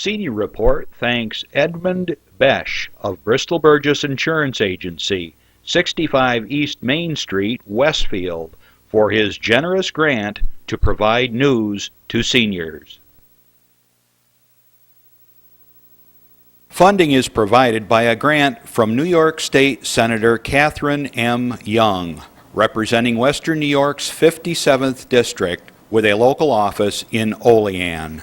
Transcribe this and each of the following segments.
Senior Report thanks Edmund Besch of Bristol Burgess Insurance Agency, 65 East Main Street, Westfield, for his generous grant to provide news to seniors. Funding is provided by a grant from New York State Senator Catherine M. Young, representing Western New York's 57th District with a local office in Olean.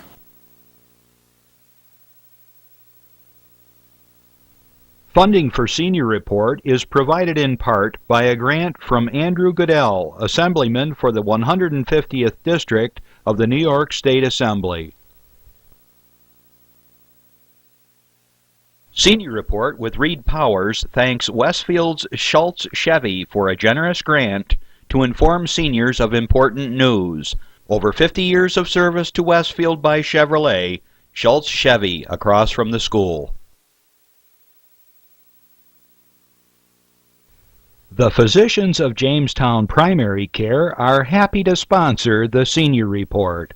Funding for Senior Report is provided in part by a grant from Andrew Goodell, Assemblyman for the 150th District of the New York State Assembly. Senior Report with Reed Powers thanks Westfield's Schultz Chevy for a generous grant to inform seniors of important news. Over 50 years of service to Westfield by Chevrolet, Schultz Chevy across from the school. The physicians of Jamestown Primary Care are happy to sponsor the Senior Report.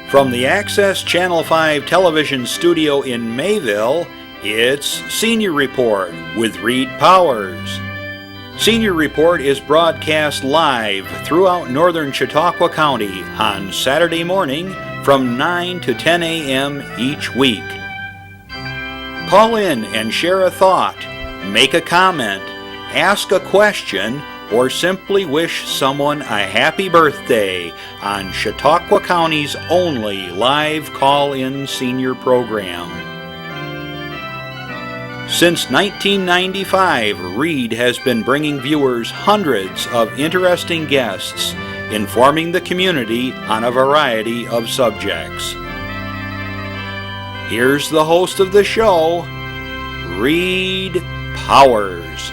From the Access Channel 5 television studio in Mayville, it's Senior Report with Reed Powers. Senior Report is broadcast live throughout northern Chautauqua County on Saturday morning from 9 to 10 a.m. each week. Call in and share a thought, make a comment, ask a question, or simply wish someone a happy birthday on Chautauqua County's only live call-in senior program. Since 1995, Reed has been bringing viewers hundreds of interesting guests, informing the community on a variety of subjects. Here's the host of the show, Reed Powers.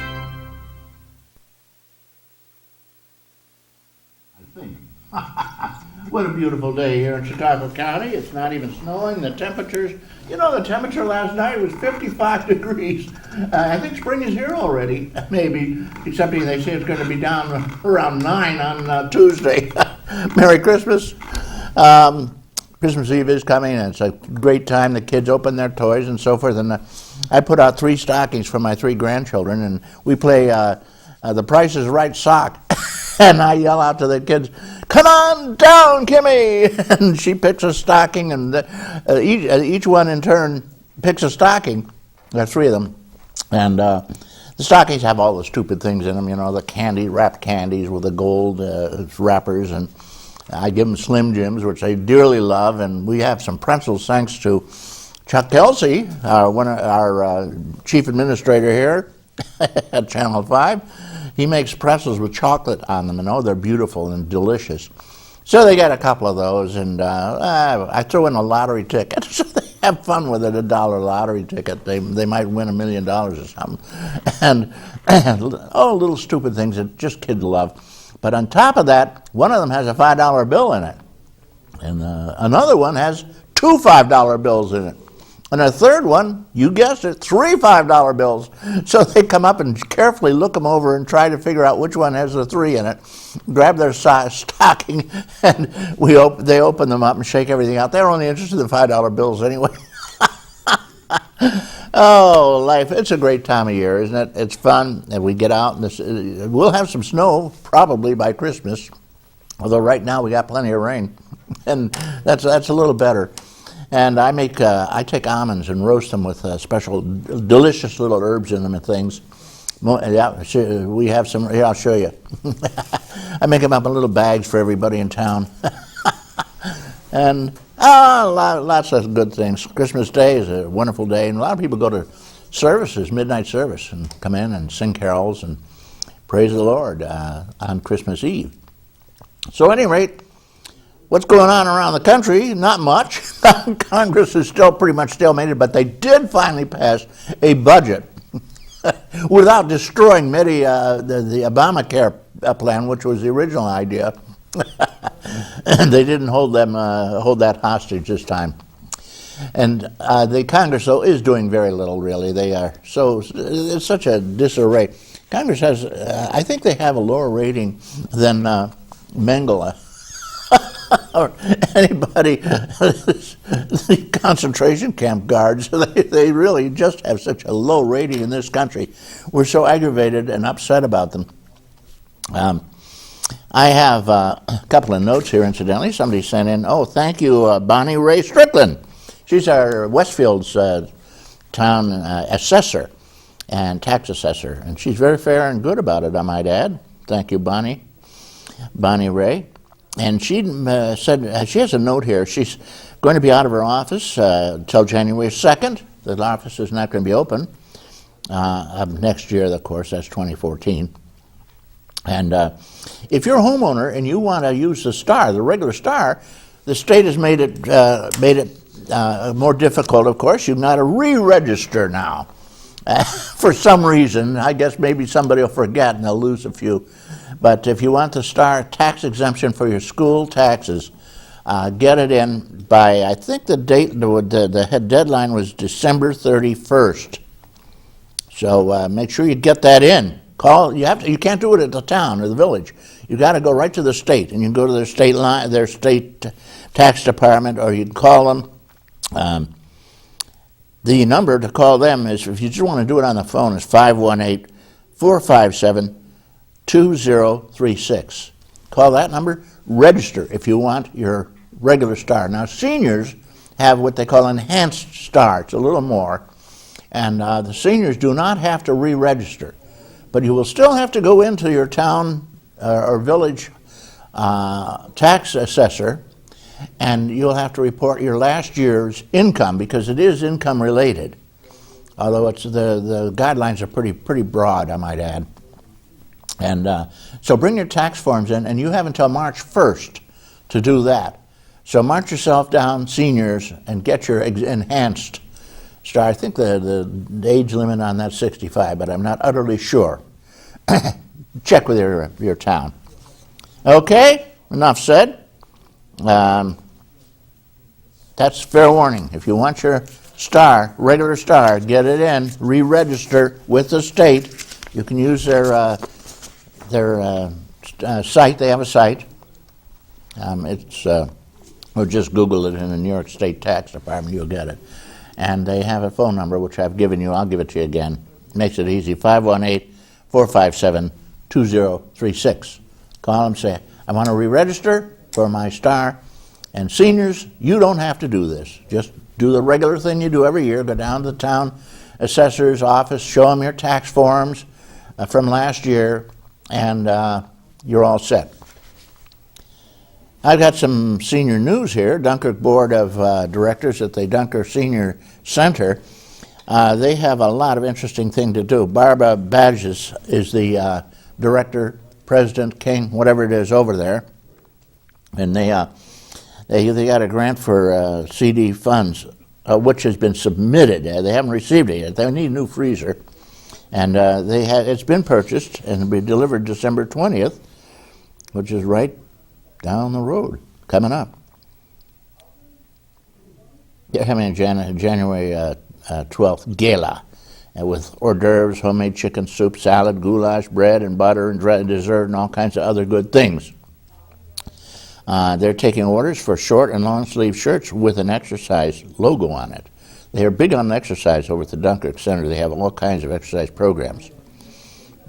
What a beautiful day here in Chautauqua County. It's not even snowing. The temperatures, the temperature last night was 55 degrees. I think spring is here already, maybe, except they say it's going to be down around 9 on Tuesday. Merry Christmas. Christmas Eve is coming, and it's a great time. The kids open their toys and so forth. And I put out 3 stockings for my 3 grandchildren, and we play The Price is Right sock. And I yell out to the kids, "Come on down, Kimmy!" And she picks a stocking, and each one in turn picks a stocking. There are 3 of them. And the stockings have all the stupid things in them, the wrapped candies with the gold wrappers. And I give them Slim Jims, which they dearly love. And we have some pretzels thanks to Chuck Kelsey, our chief administrator here at Channel 5. He makes pretzels with chocolate on them, they're beautiful and delicious. So they got a couple of those, and I throw in a lottery ticket. So they have fun with it, a $1 lottery ticket. They might win $1 million or something. And little stupid things that just kids love. But on top of that, one of them has a $5 bill in it. And another one has 2 $5 bills in it. And a third one, you guessed it, 3 $5 bills. So they come up and carefully look them over and try to figure out which one has the 3 in it, grab their stocking, and they open them up and shake everything out. They're only interested in $5 bills anyway. Oh, life, it's a great time of year, isn't it? It's fun, and we get out, and we'll have some snow probably by Christmas, although right now we got plenty of rain, and that's a little better. And I take almonds and roast them with special delicious little herbs in them and things. Yeah, we have some. Here, I'll show you. I make them up in little bags for everybody in town. And lots of good things. Christmas Day is a wonderful day, and a lot of people go to services, midnight service, and come in and sing carols and praise the Lord on Christmas Eve. So at any rate, what's going on around the country? Not much. Congress is still pretty much stalemated, but they did finally pass a budget without destroying the Obamacare plan, which was the original idea. And they didn't hold that hostage this time. And the Congress, though, is doing very little, really. It's such a disarray. Congress has, I think they have a lower rating than Mengele or anybody, the concentration camp guards. They really just have such a low rating in this country. We're so aggravated and upset about them. I have a couple of notes here, incidentally. Somebody sent in, oh, thank you, Bonnie Ray Strickland. She's our Westfield's town assessor and tax assessor, and she's very fair and good about it, I might add. Thank you, Bonnie Ray. And she said, she has a note here, she's going to be out of her office until January 2nd. The office is not going to be open next year, of course, that's 2014. And if you're a homeowner and you want to use the STAR, the regular STAR, the state has made it more difficult, of course. You've got to re-register now. For some reason, I guess maybe somebody will forget and they'll lose a few. But if you want the STAR tax exemption for your school taxes, get it in by, I think the date, the deadline was December 31st. So make sure you get that in. You can't do it at the town or the village. You got to go right to the state, and you can go to their state tax department, or you can call them. The number to call them is, if you just want to do it on the phone, is 518-457-2036. Call that number, register if you want your regular STAR. Now, seniors have what they call enhanced STAR. It's a little more, and the seniors do not have to re-register. But you will still have to go into your town or village tax assessor, and you'll have to report your last year's income, because it is income related. Although the guidelines are pretty broad, I might add. And so bring your tax forms in, and you have until March 1st to do that. So march yourself down, seniors, and get your enhanced STAR. I think the age limit on that's 65, but I'm not utterly sure. Check with your town. Okay, enough said. That's fair warning. If you want your STAR, regular STAR, get it in, re-register with the state. You can use their site. They have a site. Or just Google it in the New York State Tax Department, you'll get it. And they have a phone number, which I've given you. I'll give it to you again. Makes it easy, 518-457-2036. Call them, say, I want to re-register for my STAR. And seniors, you don't have to do this. Just do the regular thing you do every year. Go down to the town assessor's office, show them your tax forms from last year, and you're all set. I've got some senior news here. Dunkirk Board of Directors at the Dunkirk Senior Center. They have a lot of interesting things to do. Barbara Badges is the director, president, king, whatever it is over there. And they got a grant for CD funds, which has been submitted. They haven't received it yet. They need a new freezer. And it's been purchased and will be delivered December 20th, which is right down the road, coming up. They're having a January 12th gala with hors d'oeuvres, homemade chicken soup, salad, goulash, bread and butter, and dessert, and all kinds of other good things. They're taking orders for short and long sleeve shirts with an exercise logo on it. They are big on exercise over at the Dunkirk Center. They have all kinds of exercise programs.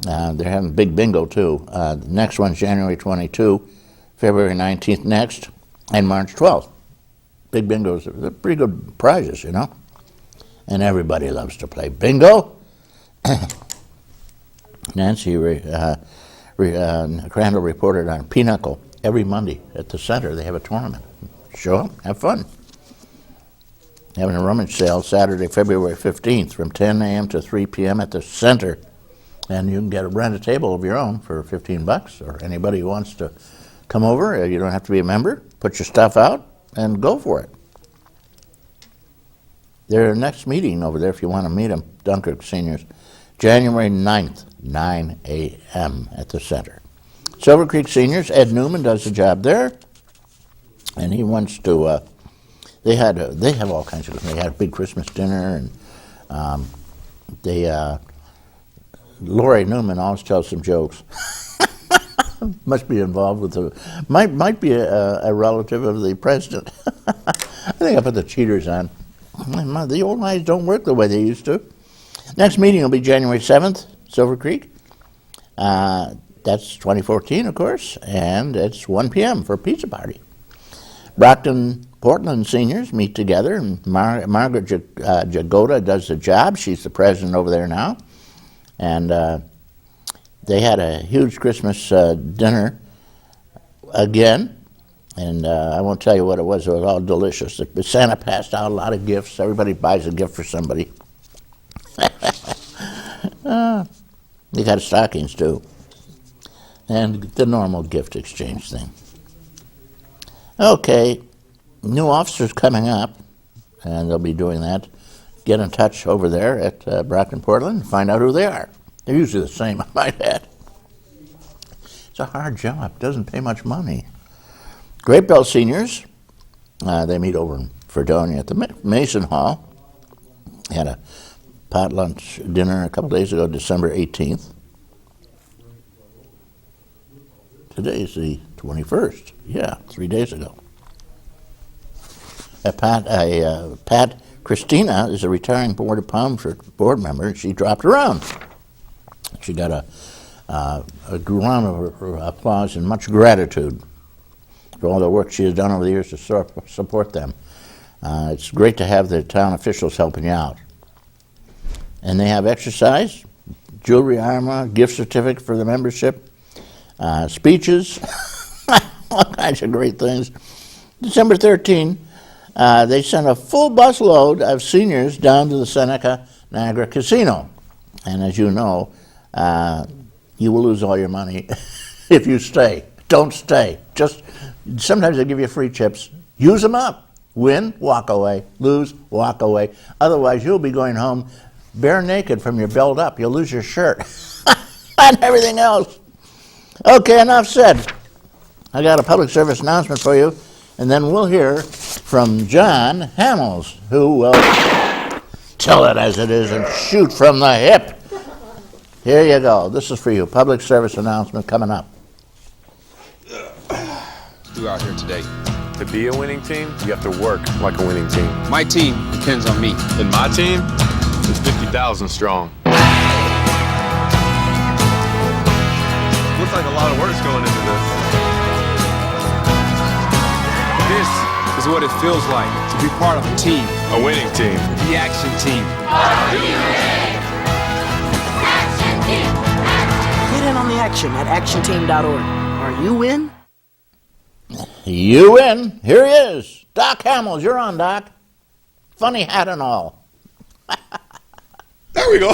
They're having big bingo too. The next one's January 22, February 19th next, and March 12th. Big bingos, they're pretty good prizes, you know. And everybody loves to play bingo. Nancy Crandall reported on Pinochle. Every Monday at the center, they have a tournament. Show up, have fun. Having a rummage sale Saturday, February 15th from 10 a.m. to 3 p.m. at the center. And you can rent a table of your own for $15, or anybody who wants to come over. You don't have to be a member. Put your stuff out and go for it. Their next meeting over there, if you want to meet them, Dunkirk Seniors, January 9th, 9 a.m. at the center. Silver Creek Seniors, Ed Newman does the job there, and he wants to, they have all kinds of, they had a big Christmas dinner, and Lori Newman always tells some jokes. Must be involved with the, might be a relative of the president. I think I put the cheaters on. The old eyes don't work the way they used to. Next meeting will be January 7th, Silver Creek. That's 2014, of course, and it's 1 p.m. for a pizza party. Brockton, Portland seniors meet together, and Margaret Jagoda does the job. She's the president over there now. And they had a huge Christmas dinner again, and I won't tell you what it was all delicious. Santa passed out a lot of gifts. Everybody buys a gift for somebody. They got stockings too, and the normal gift exchange thing. Okay, new officers coming up, and they'll be doing that. Get in touch over there at Brockton, Portland, and find out who they are. They're usually the same, I might add. It's a hard job. Doesn't pay much money. Great Bell seniors, they meet over in Fredonia at the Mason Hall. Had a pot lunch dinner a couple days ago, December 18th. Today's the 21st. Yeah, 3 days ago. Pat Christina is a retiring Board of Palm board member. She dropped around. She got a round of applause and much gratitude for all the work she has done over the years to support them. It's great to have the town officials helping you out. And they have exercise, jewelry, armor, gift certificate for the membership, speeches, all kinds of great things. December 13, they sent a full busload of seniors down to the Seneca Niagara Casino. And as you know, you will lose all your money if you stay. Don't stay. Just sometimes they give you free chips. Use them up. Win, walk away. Lose, walk away. Otherwise, you'll be going home bare naked from your belt up. You'll lose your shirt and everything else. Okay, enough said. I got a public service announcement for you, and then we'll hear from John Hamels, who will tell it as it is and shoot from the hip. Here you go. This is for you. Public service announcement coming up. Do out here today. To be a winning team, you have to work like a winning team. My team depends on me. And my team is 50,000 strong. Looks like a lot of work's going into this. This is what it feels like to be part of a team. A winning team. The Action Team. Get in on the action at actionteam.org. Are you in? You win. Here he is. Doc Hamels. You're on, Doc. Funny hat and all. There we go.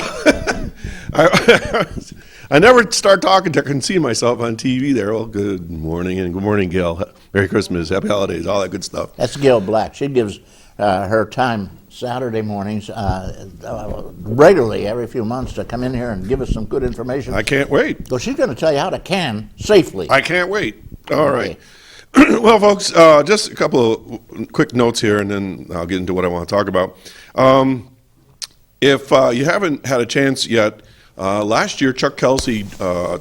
I never start talking till I can see myself on TV there. Well, good morning, and good morning, Gail. Merry Christmas, Happy Holidays, all that good stuff. That's Gail Black. She gives her time Saturday mornings regularly every few months to come in here and give us some good information. I can't wait. So she's going to tell you how to can safely. I can't wait. All right. Well, folks, just a couple of quick notes here, and then I'll get into what I want to talk about. If you haven't had a chance yet, last year Chuck Kelsey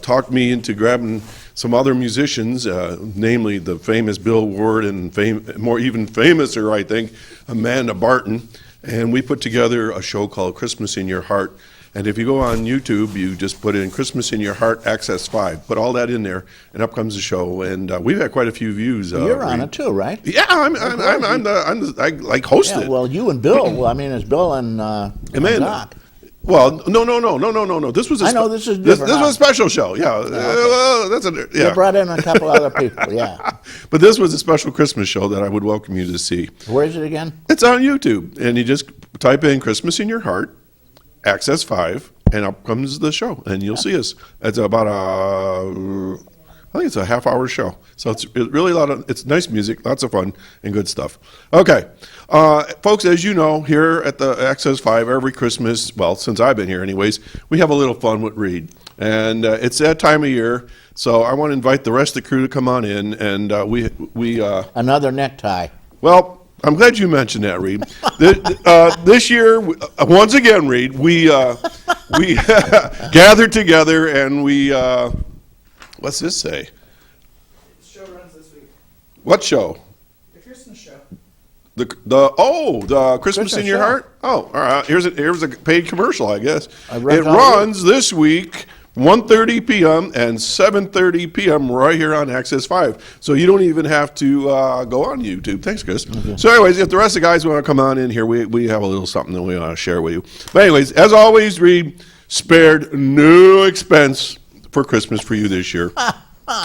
talked me into grabbing some other musicians, namely the famous Bill Ward and more even famouser, I think, Amanda Barton, and we put together a show called Christmas in Your Heart. And if you go on YouTube, you just put in Christmas in Your Heart Access 5. Put all that in there, and up comes the show. And we've had quite a few views. You're on it too, right? Yeah, I host it. Yeah, well, you and Bill. Well, I mean, it's Bill and Doc. Well, no. This was I know this is different. This was a special show. Yeah, okay. You brought in a couple other people. Yeah. But this was a special Christmas show that I would welcome you to see. Where is it again? It's on YouTube, and you just type in Christmas in Your Heart, Access 5, and up comes the show, and you'll see us. It's about I think it's a half-hour show. So it's really it's nice music, lots of fun, and good stuff. Okay, folks, as you know, here at the Access 5, every Christmas, well, since I've been here anyways, we have a little fun with Reed. And it's that time of year, so I want to invite the rest of the crew to come on in, and we Another necktie. Well, I'm glad you mentioned that, Reed. This year, once again, Reed, we gathered together and we, what's this say? The show runs this week. What show? The Christmas show. The Christmas in Your show. Heart? Oh, all right. Here's a paid commercial, I guess. read It all runs this week, 1:30 p.m. and 7:30 p.m. right here on Access 5. So you don't even have to go on YouTube. Thanks, Chris. Okay. So anyways, if the rest of the guys want to come on in here, we have a little something that we want to share with you. But anyways, as always, Reed spared no expense for Christmas for you this year.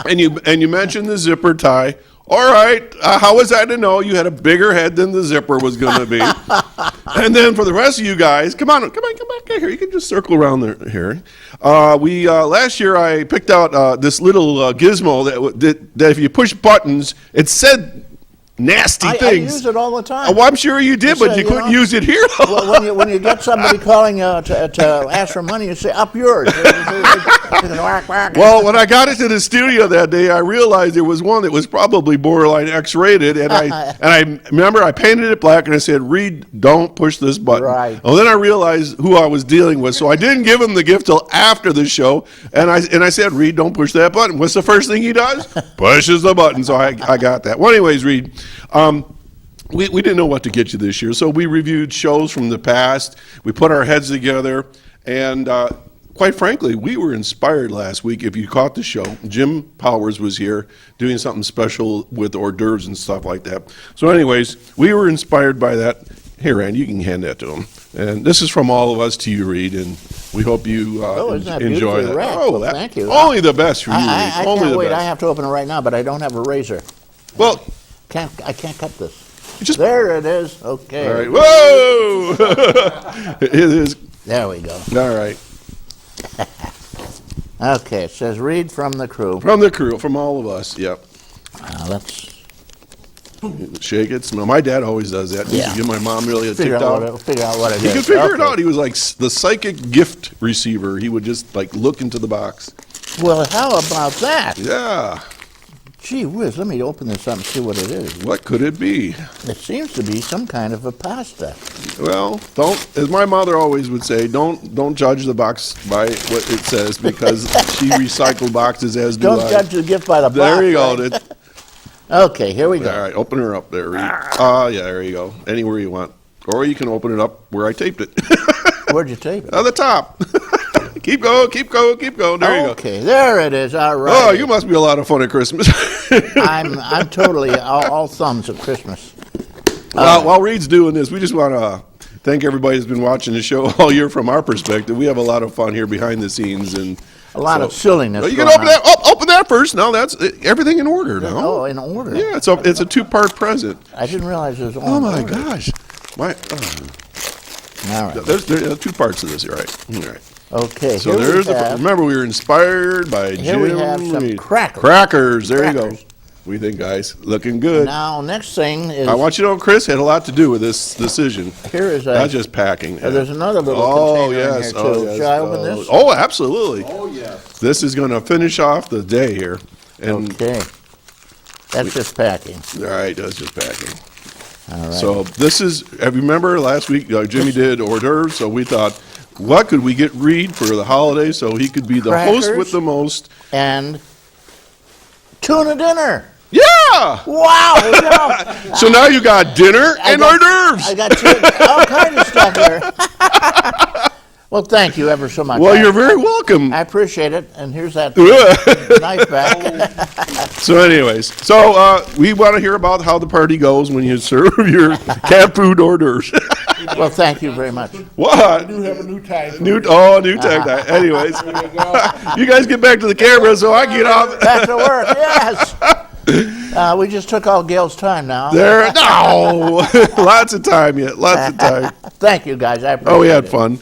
And you mentioned the zipper tie. All right, how was I to know you had a bigger head than the zipper was going to be? And then for the rest of you guys, come back here. You can just circle around there here. Last year I picked out this little gizmo that if you push buttons, it said nasty I things. use it all the time. Oh, I'm sure you did, but you couldn't use it here. Well, when you get somebody calling to ask for money, you say, up yours. Well, when I got into the studio that day, I realized there was one that was probably borderline X-rated, and I remember I painted it black and I said, "Reed, don't push this button." Right. Well, then I realized who I was dealing with, so I didn't give him the gift till after the show, and I said, "Reed, don't push that button." What's the first thing he does? Pushes the button. So I got that. Well, anyways, Reed. We didn't know what to get you this year, so we reviewed shows from the past. We put our heads together, and quite frankly, we were inspired last week. If you caught the show, Jim Powers was here doing something special with hors d'oeuvres and stuff like that. So anyways, we were inspired by that. Here, Andy, you can hand that to him. And this is from all of us to you, Reed, and we hope you isn't that enjoy beautifully that. wrapped? Oh, Well, thank you. Only the best for you, Reed. I Only can't the wait. best. I have to open it right now, but I don't have a razor. Well, I can't cut this. just There it is. Okay. all right. Whoa! It is. There we go. All right. Okay, it says read from the crew. From the crew, from all of us. Yep. Let's Shake it, smell. My dad always does that. Yeah. Give my mom really a figure ticked out out. what it He is. could figure it Okay. out. He was like the psychic gift receiver. He would just like look into the box. Well, how about that? Yeah. Gee whiz, let me open this up and see what it is. What could it be? It seems to be some kind of a pasta. Well, as my mother always would say, don't judge the box by what it says because she recycled boxes as do Don't I. judge the gift by the box. There you go. right? Okay, here we All go. right, open her up there, Reed. Yeah, there you go. Anywhere you want. Or you can open it up where I taped it. Where'd you tape it? On the top. Keep going. There you go. Okay, there it is. All right. Oh, you must be a lot of fun at Christmas. I'm totally all thumbs at Christmas. While Reed's doing this, we just want to thank everybody who's been watching the show all year from our perspective. We have a lot of fun here behind the scenes and A lot of silliness. Oh, you can going open on. that. Oh, open that first. No, that's everything in order now. Oh, in order. Yeah, it's a two-part present. I didn't realize it was Oh on my order. gosh. All right. There's two parts of this. All right. All right. Okay. So here there's we have, remember we were inspired by Here Jim we have some Reed. crackers. Crackers. There you Crackers. go. What do you think, guys? Looking good. Now, next thing is I want you to know, Chris had a lot to do with this decision. here is a. Not just packing. There's another little Oh, container yes. in here too. Oh, yes. Should I open this? Oh, absolutely. Oh, yes. This is going to finish off the day here. And Okay. That's just packing. all right, that's just packing. All right. So this is, remember last week Jimmy did hors d'oeuvres, so we thought, what could we get Reed for the holiday so he could be the host Crackers. with the most? And tuna dinner. Yeah! Wow. no. So now you got dinner and hors d'oeuvres. I got all kinds of stuff here. Well, thank you ever so much. Well, you're very welcome. I appreciate it. And here's that knife back. So anyways, we want to hear about how the party goes when you serve your cat food hors d'oeuvres. Well, thank you very much. What? You have a new tie. New tag. Anyways, you guys get back to the camera so I can get off. Back to work, yes. We just took all Gail's time now. There, no, lots of time yet. Lots of time. Thank you, guys. I appreciate it. Oh, we had fun.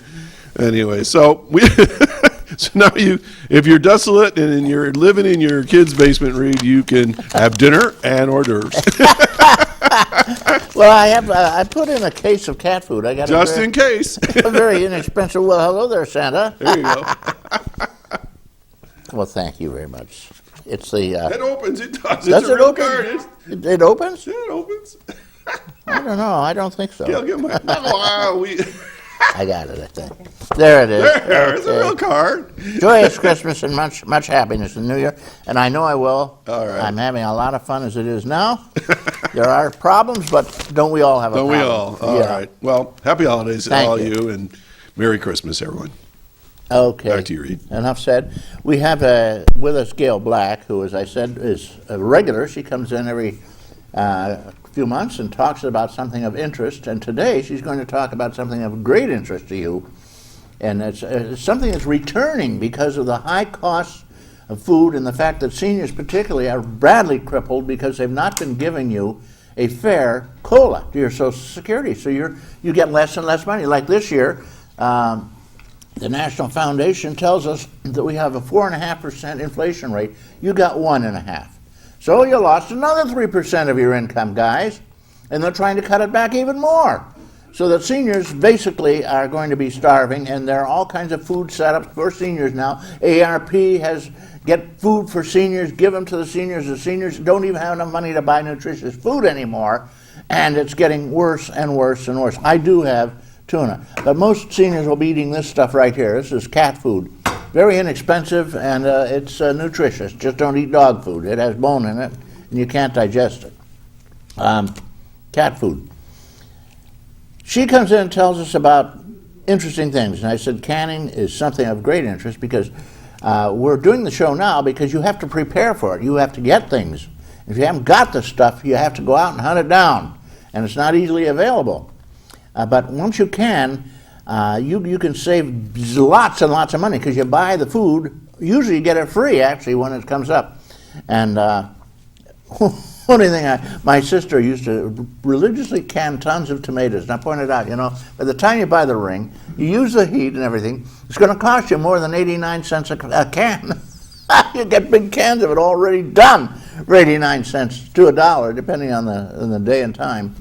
Anyway, so now if you're desolate and you're living in your kid's basement, Reed, you can have dinner and hors d'oeuvres. Well, I put in a case of cat food. I got Just in case. a very inexpensive. Well, hello there, Santa. There you go. Well, thank you very much. It's the. It opens. It does. Does It's a it real open? card. It opens? Yeah, it opens. I don't know. I don't think so. Gail, give my. Wow, I got it, I think. There it is. There's a Okay. real card. Joyous Christmas and much happiness in the New Year. And I know I will. All right. I'm having a lot of fun as it is now. There are problems, but don't we all have a Don't we problem? all? All right. Well, happy holidays to Thank all you. you, and Merry Christmas, everyone. Okay. Back to you, Reed. Enough said. We have with us Gail Black, who, as I said, is a regular. She comes in every few months and talks about something of interest. And today she's going to talk about something of great interest to you. And it's something that's returning because of the high costs of food and the fact that seniors particularly are badly crippled because they've not been giving you a fair COLA to your Social Security. So you get less and less money. Like this year, the National Foundation tells us that we have a 4.5% inflation rate. You got 1.5%. So you lost another 3% of your income, guys. And they're trying to cut it back even more. So that seniors basically are going to be starving, and there are all kinds of food setups for seniors now. ARP has get food for seniors, give them to the seniors. The seniors don't even have enough money to buy nutritious food anymore, and it's getting worse and worse and worse. I do have tuna, but most seniors will be eating this stuff right here. This is cat food. Very inexpensive, and it's nutritious. Just don't eat dog food. It has bone in it, and you can't digest it. Cat food. She comes in and tells us about interesting things, and I said canning is something of great interest because we're doing the show now because you have to prepare for it. You have to get things. If you haven't got the stuff, you have to go out and hunt it down, and it's not easily available. But once you can, you can save lots and lots of money because you buy the food. Usually you get it free, actually, when it comes up. And only thing, my sister used to religiously can tons of tomatoes. And I pointed out, by the time you buy the ring, you use the heat and everything, it's going to cost you more than 89 cents a can. You get big cans of it already done for 89 cents to $1, depending on the day and time.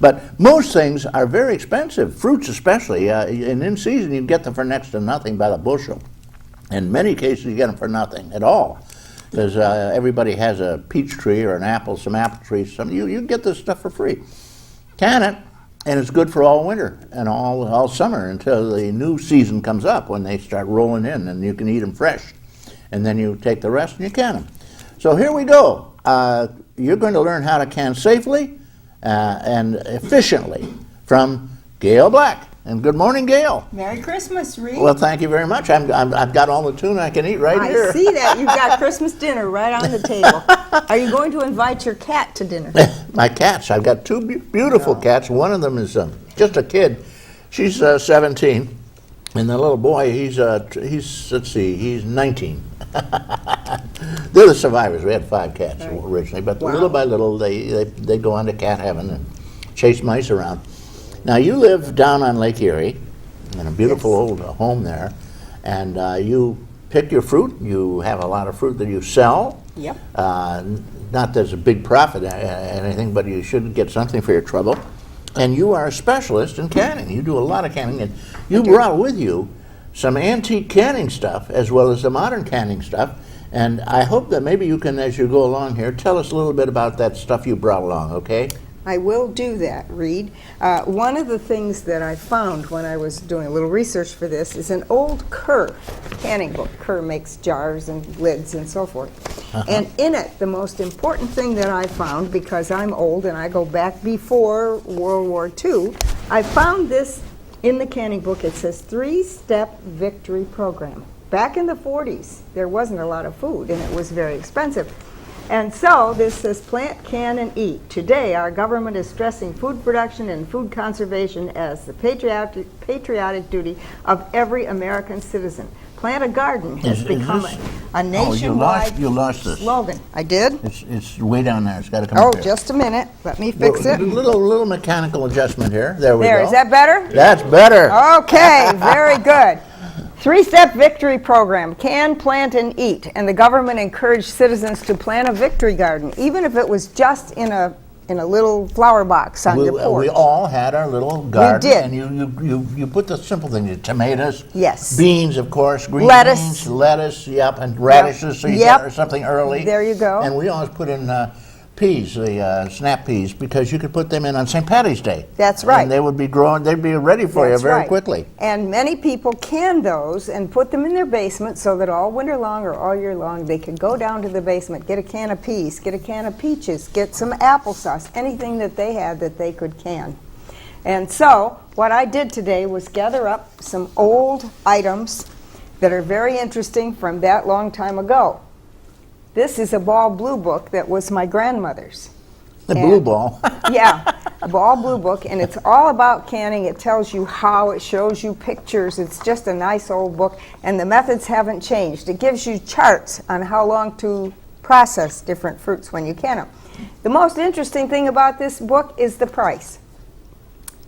But most things are very expensive, fruits especially. And in season, you get them for next to nothing by the bushel. In many cases, you get them for nothing at all. Because everybody has a peach tree or some apple trees. You get this stuff for free. Can it, and it's good for all winter and all summer until the new season comes up when they start rolling in, and you can eat them fresh. And then you take the rest and you can them. So here we go. You're going to learn how to can safely and efficiently from Gail Black. And good morning, Gail. Merry Christmas, Reed. Well, thank you very much. I've got all the tuna I can eat right here. I see that. You've got Christmas dinner right on the table. Are you going to invite your cat to dinner? My cats. I've got two beautiful cats. One of them is just a kid. She's 17. And the little boy, he's 19. They're the survivors. We had 5 cats originally, but little by little they go on to cat heaven and chase mice around. Now you live down on Lake Erie in a beautiful old home there, and you pick your fruit. You have a lot of fruit that you sell. Yep. Not that it's a big profit or anything, but you should get something for your trouble. And you are a specialist in canning. You do a lot of canning, and you brought with you some antique canning stuff as well as the modern canning stuff. And I hope that maybe you can, as you go along here, tell us a little bit about that stuff you brought along, okay? I will do that, Reed. One of the things that I found when I was doing a little research for this is an old Kerr canning book. Kerr makes jars and lids and so forth. And in it, the most important thing that I found, because I'm old and I go back before World War II, I found this in the canning book. It says 3-step victory program. Back in the 40s, there wasn't a lot of food and it was very expensive. And so this says plant, can, and eat. Today, our government is stressing food production and food conservation as the patriotic duty of every American citizen. Plant a garden has become a nationwide you lost this. slogan. I did? It's way down there. It's got to come Oh, up here. just a minute. Let me fix it. Little mechanical adjustment here. There we go. There, is that better? That's better. Okay, very good. 3-step victory program, can, plant, and eat. And the government encouraged citizens to plant a victory garden, even if it was just in a little flower box on your porch. We all had our little garden. did. And you put the simple things, tomatoes. Yes. Beans, of course, green Lettuce. beans, lettuce, and radishes, so you Yep. get something early. There you go. And we always put in peas, the snap peas, because you could put them in on St. Patty's Day. That's right. And they would be growing, they'd be ready for you That's very right. quickly. And many people can those and put them in their basement so that all winter long or all year long they could go down to the basement, get a can of peas, get a can of peaches, get some applesauce, anything that they had that they could can. And so what I did today was gather up some old items that are very interesting from that long time ago. This is a ball blue book that was my grandmother's. The And- blue ball. Yeah, a ball blue book, and it's all about canning. It tells you how, it shows you pictures. It's just a nice old book, and the methods haven't changed. It gives you charts on how long to process different fruits when you can them. The most interesting thing about this book is the price.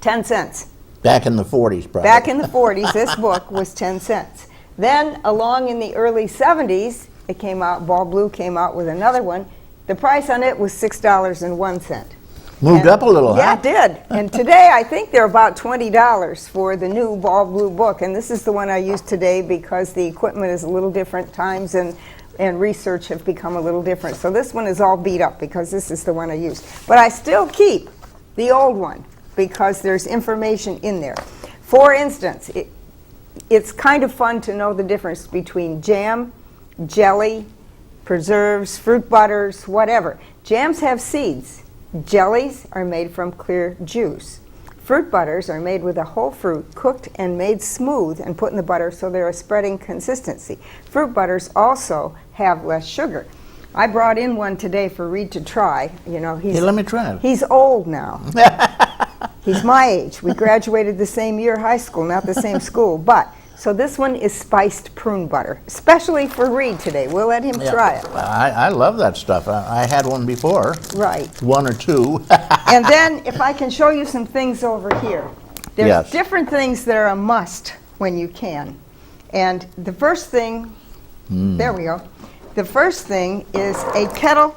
10 cents. Back in the 40s, probably. Back in the 40s, this book was 10 cents. Then, along in the early 70s, it came out, Ball Blue came out with another one. The price on it was $6.01. Moved And- up a little, Yeah, huh? it did. And today, I think they're about $20 for the new Ball Blue book. And this is the one I use today because the equipment is a little different. Times and research have become a little different. So this one is all beat up because this is the one I use. But I still keep the old one because there's information in there. For instance, it's kind of fun to know the difference between jam, jelly, preserves, fruit butters, whatever. Jams have seeds. Jellies are made from clear juice. Fruit butters are made with a whole fruit, cooked and made smooth and put in the butter so they're a spreading consistency. Fruit butters also have less sugar. I brought in one today for Reed to try. You know, Hey, let me try it. he's old now. He's my age. We graduated the same year high school, not the same school. But, so this one is spiced prune butter, especially for Reed today. We'll let him try it. I love that stuff. I had one before. Right. One or two. And then, if I can show you some things over here. There's Yes. different things that are a must when you can. And the first thing, there we go. The first thing is a kettle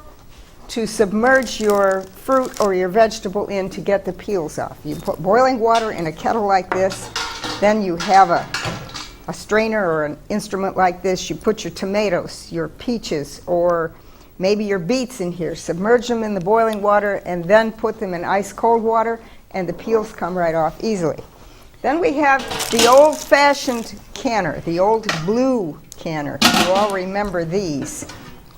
to submerge your fruit or your vegetable in to get the peels off. You put boiling water in a kettle like this, then you have a strainer or an instrument like this. You put your tomatoes, your peaches, or maybe your beets in here. Submerge them in the boiling water and then put them in ice cold water, and the peels come right off easily. Then we have the old-fashioned canner, the old blue canner. You all remember these.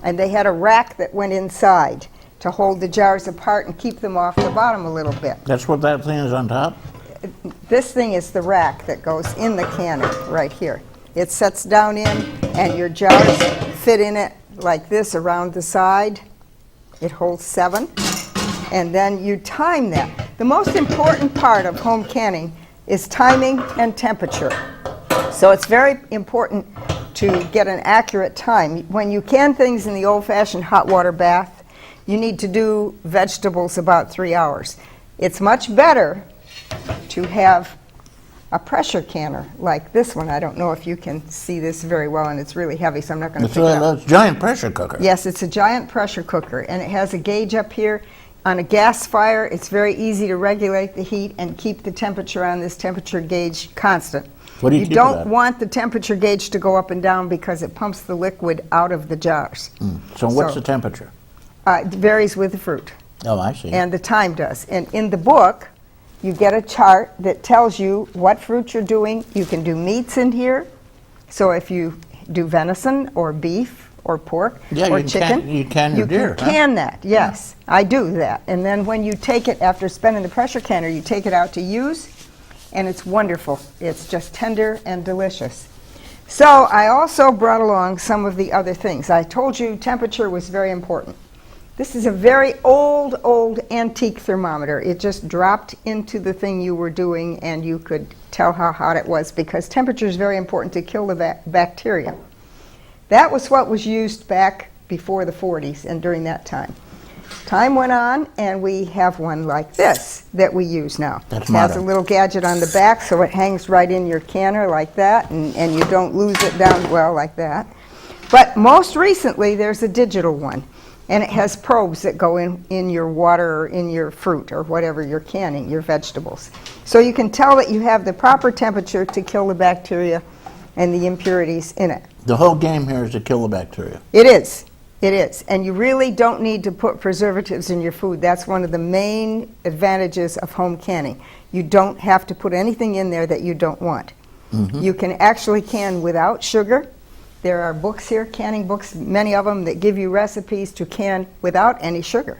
And they had a rack that went inside to hold the jars apart and keep them off the bottom a little bit. That's what that thing is on top? This thing is the rack that goes in the canner right here. It sets down in, and your jars fit in it like this around the side. It holds 7. And then you time that. The most important part of home canning is timing and temperature. So it's very important to get an accurate time. When you can things in the old-fashioned hot water bath, you need to do vegetables about 3 hours. It's much better to have a pressure canner like this one. I don't know if you can see this very well, and it's really heavy, so I'm not going to It's pick it up. a giant pressure cooker. Yes, it's a giant pressure cooker, and it has a gauge up here. On a gas fire, it's very easy to regulate the heat and keep the temperature on this temperature gauge constant. What do you keep it don't at? want the temperature gauge to go up and down because it pumps the liquid out of the jars. So what's So- the temperature? It varies with the fruit, Oh, I see. and the time does. And in the book, you get a chart that tells you what fruit you're doing. You can do meats in here. So if you do venison or beef or pork Yeah, or you can chicken, you can your deer, you huh? can that, yes. I do that. And then when you take it, after spinning the pressure canner, you take it out to use, and it's wonderful. It's just tender and delicious. So I also brought along some of the other things. I told you temperature was very important. This is a very old antique thermometer. It just dropped into the thing you were doing, and you could tell how hot it was, because temperature is very important to kill the bacteria. That was what was used back before the 40s and during that time. Time went on, and we have one like this that we use now. That's It has a modern. little gadget on the back, so it hangs right in your canner like that, and you don't lose it down well like that. But most recently, there's a digital one, and it has probes that go in your water or in your fruit or whatever you're canning, your vegetables. So you can tell that you have the proper temperature to kill the bacteria and the impurities in it. The whole game here is to kill the bacteria. It is. It is, and you really don't need to put preservatives in your food. That's one of the main advantages of home canning. You don't have to put anything in there that you don't want. You can actually can without sugar. There are books here, canning books, many of them that give you recipes to can without any sugar.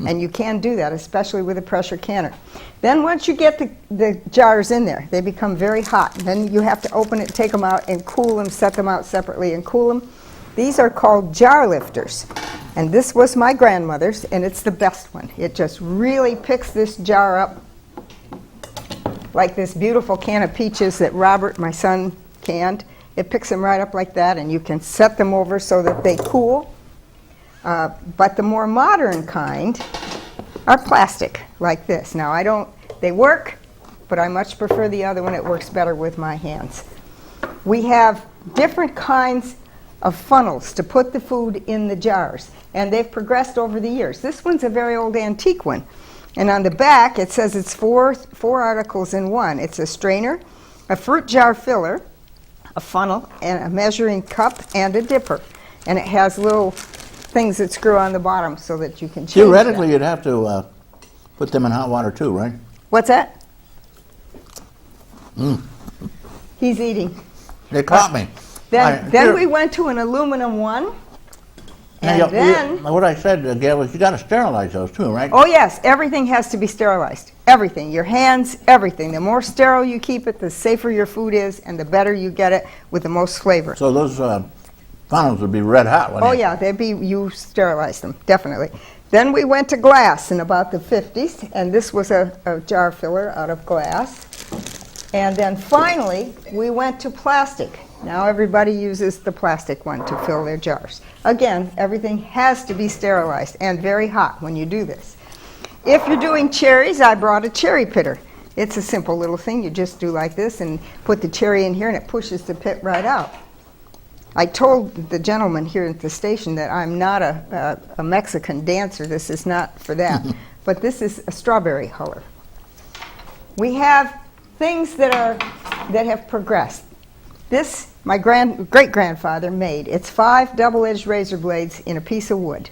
And you can do that, especially with a pressure canner. Then once you get the jars in there, they become very hot. Then you have to open it, take them out, and cool them, set them out separately and cool them. These are called jar lifters. And this was my grandmother's, and it's the best one. It just really picks this jar up like this beautiful can of peaches that Robert, my son, canned. It picks them right up like that, and you can set them over so that they cool. But the more modern kind are plastic, like this. Now, they work, but I much prefer the other one. It works better with my hands. We have different kinds of funnels to put the food in the jars, and they've progressed over the years. This one's a very old antique one, and on the back it says it's four articles in one. It's a strainer, a fruit jar filler, a funnel, and a measuring cup, and a dipper. And it has little things that screw on the bottom so that you can change Theoretically, them. you'd have to put them in hot water too, right? What's that? He's eating. They caught me. Then we went to an aluminum one, and then... What I said, Gail, was you got to sterilize those too, right? Oh yes, everything has to be sterilized. Everything, your hands, everything. The more sterile you keep it, the safer your food is, and the better you get it with the most flavor. So those funnels would be red hot, wouldn't Oh they? yeah, you sterilize them, definitely. Then we went to glass in about the 50s, and this was a jar filler out of glass. And then finally, we went to plastic. Now everybody uses the plastic one to fill their jars. Again, everything has to be sterilized and very hot when you do this. If you're doing cherries, I brought a cherry pitter. It's a simple little thing. You just do like this and put the cherry in here, and it pushes the pit right out. I told the gentleman here at the station that I'm not a Mexican dancer. This is not for that. But this is a strawberry huller. We have things that have progressed. This, my great-grandfather made. It's 5 double-edged razor blades in a piece of wood.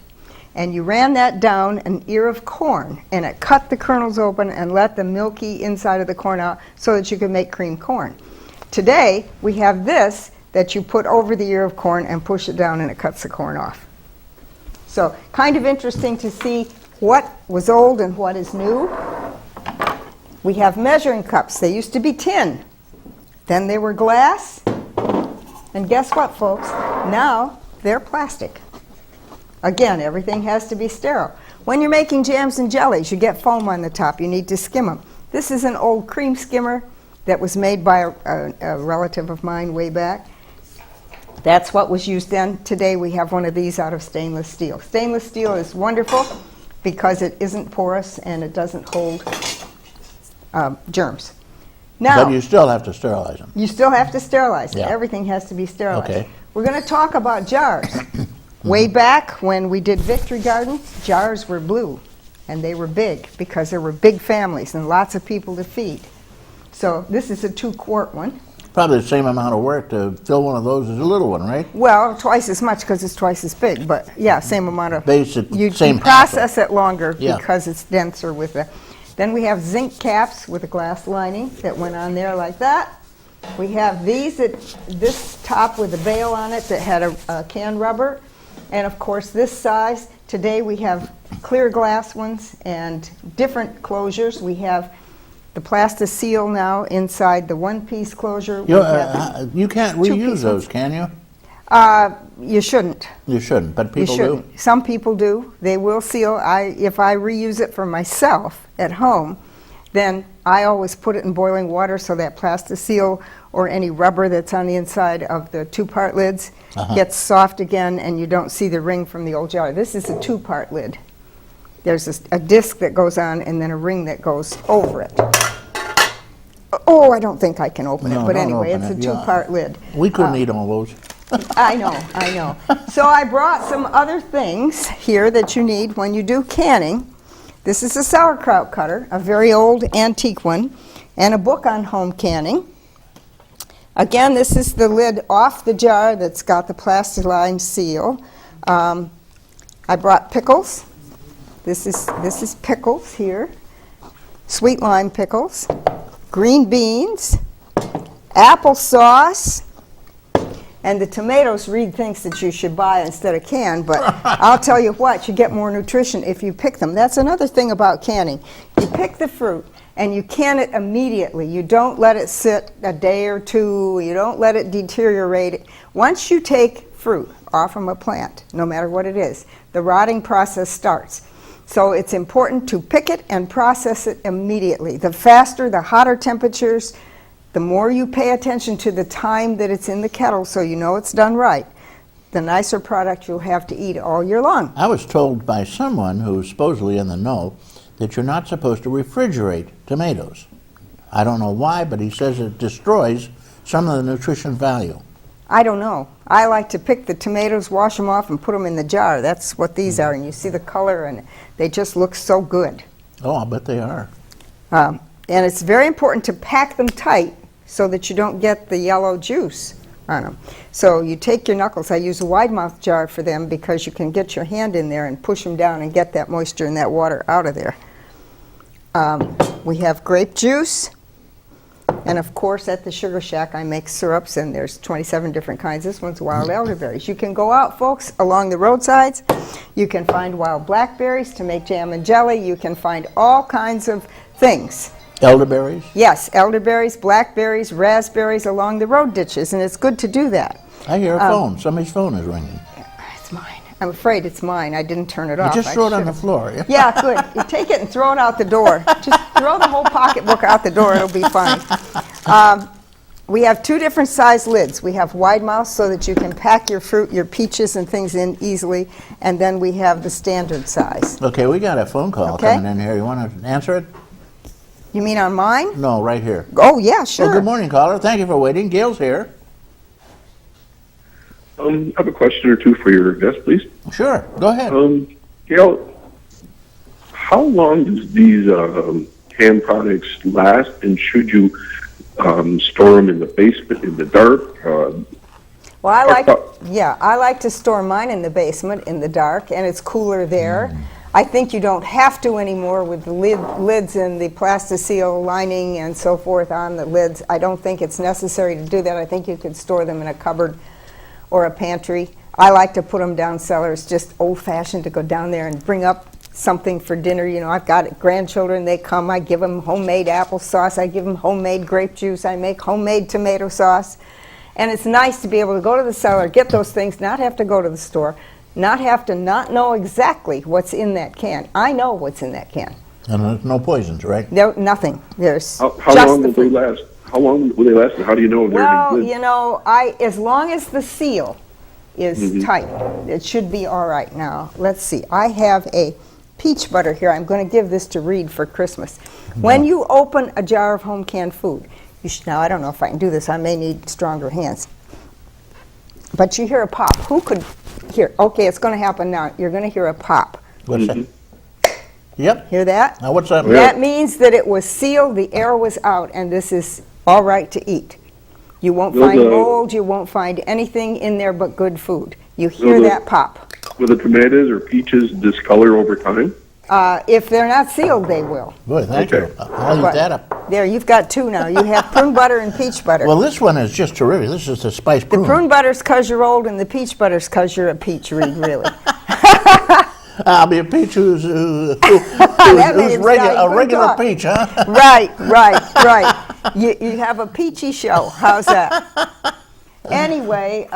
And you ran that down an ear of corn, and it cut the kernels open and let the milky inside of the corn out so that you could make cream corn. Today, we have this that you put over the ear of corn and push it down, and it cuts the corn off. So, kind of interesting to see what was old and what is new. We have measuring cups. They used to be tin. Then they were glass, and guess what, folks? Now they're plastic. Again, everything has to be sterile. When you're making jams and jellies, you get foam on the top. You need to skim them. This is an old cream skimmer that was made by a relative of mine way back. That's what was used then. Today we have one of these out of stainless steel. Stainless steel is wonderful because it isn't porous and it doesn't hold germs. Now, But you still have to sterilize them. you still have to sterilize it. Yeah. Everything has to be sterilized. Okay. We're going to talk about jars. Way back when we did Victory Garden, jars were blue, and they were big because there were big families and lots of people to feed. So this is a 2-quart one. Probably the same amount of work to fill one of those as a little one, right? Well, twice as much because it's twice as big, but yeah, same amount of... Basic, You same process it longer Yeah. because it's denser with the... Then we have zinc caps with a glass lining that went on there like that. We have this top with a bail on it that had a can rubber. And of course this size. Today we have clear glass ones and different closures. We have the Plasti-Seal now inside the one-piece closure. We have You can't two-piece reuse ones. those, can you? You shouldn't. You shouldn't, but You people do. shouldn't. Some people do. They will seal. If I reuse it for myself at home, then I always put it in boiling water so that Plasti-Seal or any rubber that's on the inside of the 2-part lids gets soft again, and you don't see the ring from the old jar. This is a 2-part lid. There's a disc that goes on and then a ring that goes over it. Oh, I don't think I can open it, No, but don't anyway, open it's a it, yeah. 2-part lid. We couldn't eat all those. I know. So I brought some other things here that you need when you do canning. This is a sauerkraut cutter, a very old antique one, and a book on home canning. Again, this is the lid off the jar that's got the plastic-lined seal. I brought pickles. This is pickles here. Sweet lime pickles. Green beans. Applesauce. And the tomatoes Reed thinks that you should buy instead of canned, but I'll tell you what, you get more nutrition if you pick them. That's another thing about canning. You pick the fruit and you can it immediately. You don't let it sit a day or two. You don't let it deteriorate. Once you take fruit off from a plant, no matter what it is, the rotting process starts. So it's important to pick it and process it immediately. The faster, the hotter temperatures, the more you pay attention to the time that it's in the kettle so you know it's done right, the nicer product you'll have to eat all year long. I was told by someone who's supposedly in the know that you're not supposed to refrigerate tomatoes. I don't know why, but he says it destroys some of the nutrition value. I don't know. I like to pick the tomatoes, wash them off, and put them in the jar. That's what these are, and you see the color, and they just look so good. Oh, I bet they are. And it's very important to pack them tight so that you don't get the yellow juice on them. So you take your knuckles. I use a wide mouth jar for them because you can get your hand in there and push them down and get that moisture and that water out of there. We have grape juice. And of course, at the Sugar Shack, I make syrups, and there's 27 different kinds. This one's wild elderberries. You can go out, folks, along the roadsides. You can find wild blackberries to make jam and jelly. You can find all kinds of things. Elderberries? Yes, elderberries, blackberries, raspberries along the road ditches, and it's good to do that. I hear a phone. Somebody's phone is ringing. It's mine. I'm afraid it's mine. I didn't turn it You off. just I throw it on the should've. floor. Yeah, good. You take it and throw it out the door. Just throw the whole pocketbook out the door. It'll be fine. We have two different size lids. We have wide mouth so that you can pack your fruit, your peaches and things in easily, and then we have the standard size. Okay, we got a phone call Okay. coming in here. You want to answer it? You mean on mine? No, right here. Oh, yeah, sure. Well, good morning, caller. Thank you for waiting. Gail's here. I have a question or two for your guest, please. Sure, go ahead. Gail, how long does these canned products last, and should you store them in the basement in the dark? Well, I like to store mine in the basement in the dark, and it's cooler there. I think you don't have to anymore with the lids and the plasticine lining and so forth on the lids. I don't think it's necessary to do that. I think you could store them in a cupboard or a pantry. I like to put them down cellars, just old-fashioned, to go down there and bring up something for dinner. You know, I've got grandchildren, they come, I give them homemade applesauce, I give them homemade grape juice, I make homemade tomato sauce. And it's nice to be able to go to the cellar, get those things, not have to go to the store, not have to not know exactly what's in that can. I know what's in that can. And there's no poisons, right? There, nothing. There's How just long the will they fruit. last? How long will they last, and how do you know if they're Well, good? you know, as long as the seal is tight, it should be all right. Now, let's see. I have a peach butter here. I'm going to give this to Reed for Christmas. When you open a jar of home canned food, you should, now I don't know if I can do this. I may need stronger hands. But you hear a pop. Who could hear? Okay, it's going to happen now. You're going to hear a pop. What's that? Yep. Hear that? Now, what's that mean? That means that it was sealed, the air was out, and this is all right to eat. You won't find mold, you won't find anything in there but good food. You hear that pop. Will the tomatoes or peaches discolor over time? If they're not sealed, they will. Boy, thank you. I'll But eat that up. There, you've got two now. You have prune butter and peach butter. Well, this one is just terrific. This is the spice The prune. prune butter's 'cause you're old, and the peach butter's 'cause you're a peach, Reed, really. I'll be a peach who's means a good regular talk. peach, huh? Right. You have a peachy show. How's that? Anyway,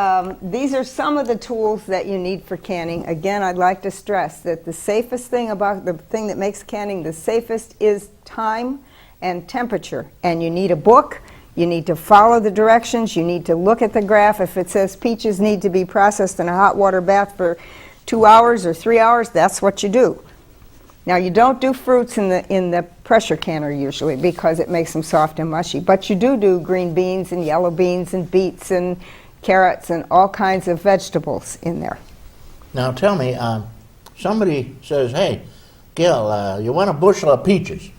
these are some of the tools that you need for canning. Again, I'd like to stress that the safest thing about the thing that makes canning the safest is time and temperature. And you need a book. You need to follow the directions. You need to look at the graph. If it says peaches need to be processed in a hot water bath for 2 hours or 3 hours, that's what you do. Now, you don't do fruits in the pressure canner usually because it makes them soft and mushy, but you do green beans and yellow beans and beets and carrots and all kinds of vegetables in there. Now, tell me, somebody says, hey, Gail, you want a bushel of peaches?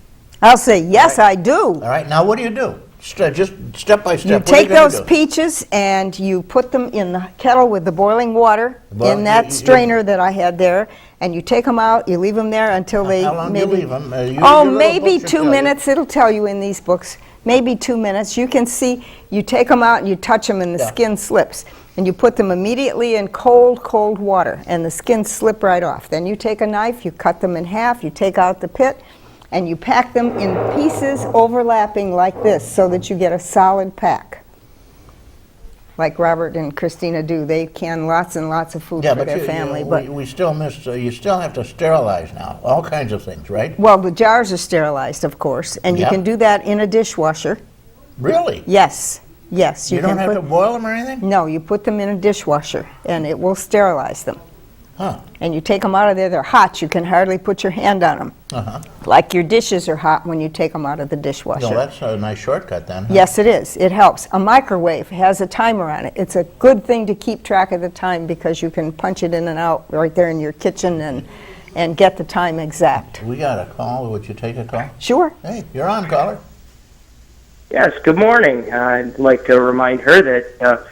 I'll say, yes, I do. All right, now what do you do? Just step by You step. What are take gonna those do? peaches and you put them in the kettle with the boiling water Well, in that you- strainer that I had there, and you take them out, you leave them there until they How long do you maybe... leave them? Oh, maybe 2 minutes. It'll tell you in these books. Maybe 2 minutes. You can see, you take them out and you touch them and the Yeah. skin slips. And you put them immediately in cold, cold water and the skin slip right off. Then you take a knife, you cut them in half, you take out the pit, and you pack them in pieces overlapping like this so that you get a solid pack. Like Robert and Christina do. They can lots and lots of food Yeah, for but their family. But we still miss, you still have to sterilize now, all kinds of things, right? well, the jars are sterilized, of course, and you Yep. can do that in a dishwasher. Really? Yes, yes. You don't can have put, to boil them or anything? No, you put them in a dishwasher, and it will sterilize them. Huh, And you take them out of there, they're hot. You can hardly put your hand on them. uh-huh. Like your dishes are hot when you take them out of the dishwasher. No, that's a nice shortcut then. Huh? Yes, it is. It helps. A microwave has a timer on it. It's a good thing to keep track of the time because you can punch it in and out right there in your kitchen and get the time exact. We got a call. Would you take a call? Sure. Hey, you're on, caller. Yes, good morning. I'd like to remind her that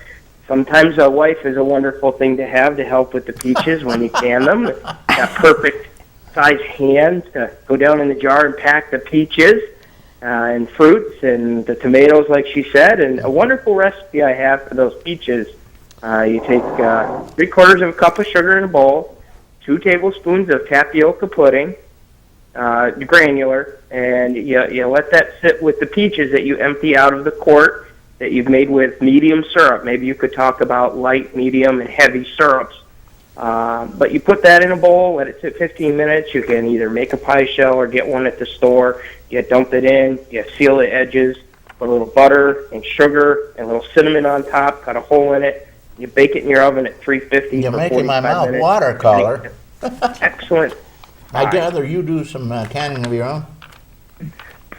sometimes a wife is a wonderful thing to have to help with the peaches when you can them. Got perfect size hands to go down in the jar and pack the peaches and fruits and the tomatoes, like she said. And a wonderful recipe I have for those peaches. You take 3/4 of a cup of sugar in a bowl, 2 tablespoons of tapioca pudding, granular, and you let that sit with the peaches that you empty out of the quart that you've made with medium syrup. Maybe you could talk about light, medium, and heavy syrups. But you put that in a bowl, let it sit 15 minutes. You can either make a pie shell or get one at the store. You dump it in, you seal the edges, put a little butter and sugar and a little cinnamon on top, cut a hole in it. You bake it in your oven at 350 You're for making 45 my mouth minutes. water, caller. Excellent. I gather you do some canning of your own?